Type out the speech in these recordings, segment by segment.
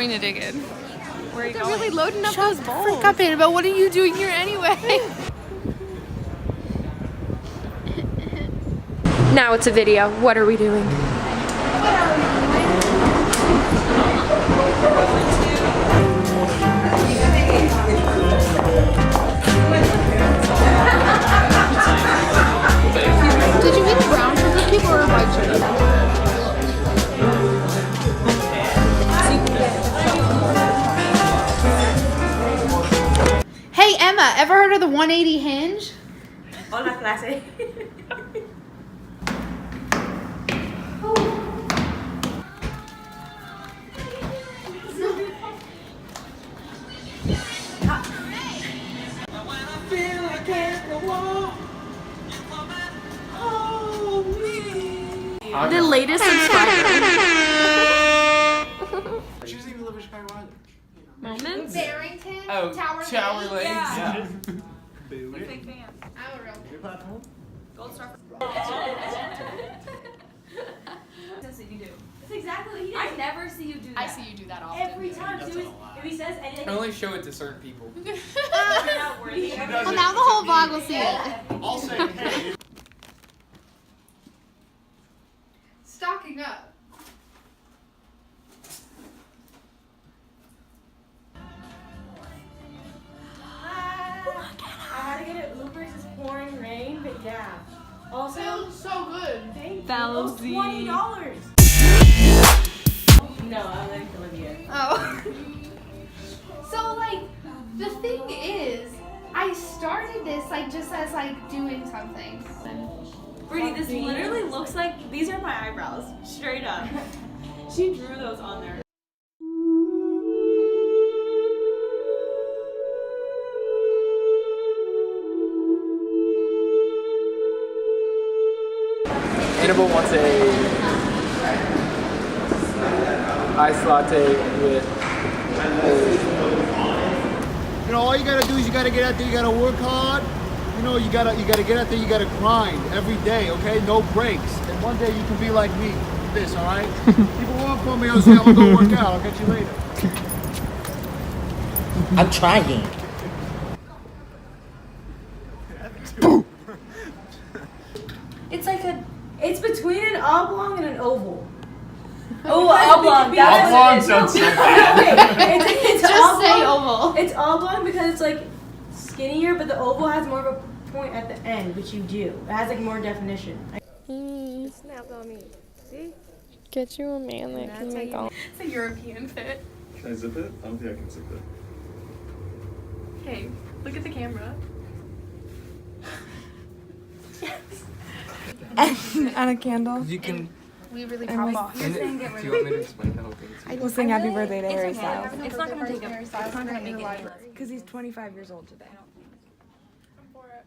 me to dig in. Where are you They're going? really loading up those bowls. Freak up in, but what are you doing here anyway? Now it's a video. What are we doing? Did you eat brown sugar cube or white sugar? Hey Emma, ever heard of the 180 hinge? Hola, clase. The latest subscriber. She doesn't even live in Chicago either. Moments? Barrington? Oh, Tower Lake. Yeah. Big fan. I'm a real You're back home? Gold star for That's what you do. That's exactly what he does. I never see you do that. I see you do that often. Every time. That's So a lot. if he says anything, I only show it to certain people. you're not worthy. Well, now the whole vlog will see it. I'll say, hey, Stocking up. I had to get it. Bloopers is pouring rain, but yeah. Also, Feels so good. thank you. Fauzi. $20. No, I like Olivia. Oh. So like, the thing is, I started this like just as like doing something. Brittany, this literally looks like these are my eyebrows. Straight up. She drew those on there. Annabelle wants a iced latte with. you know, all you gotta do is you gotta get out there, you gotta work hard. You know, you gotta get out there, you gotta grind every day, okay? No breaks. And one day you can be like me, this, all right? People want for me, I'll say, I'm gonna go work out. I'll catch you later. I'm trying. It's between an oblong and an oval. Oh, oblong. Oblong sounds so bad. It's Just oblong. say oval. It's oblong because it's like skinnier, but the oval has more of a point at the end, which you do. It has like more definition. Snapped on me. See? Get you a man that can make all. It's a European fit. Can I zip it? I don't think I can zip it. Hey, look at the camera. And a candle. You can. We really And pop like- off. Do you want me to explain the whole thing? We'll sing happy birthday to Harry Styles. It's not gonna take a. It's not gonna make it. Because he's 25 years old today.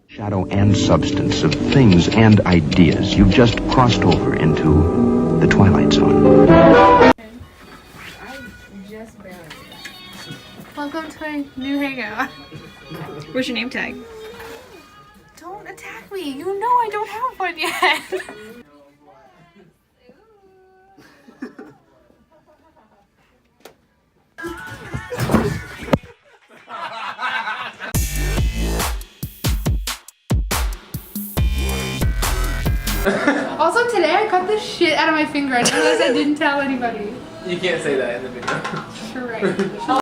Shadow and substance of things and ideas. You've just crossed over into the Twilight Zone. Welcome to my new hangout. Where's your name tag? Don't attack me. You know I don't have one yet. Also today I cut the shit out of my finger. I realized I didn't tell anybody. You can't say that in the video. Sure.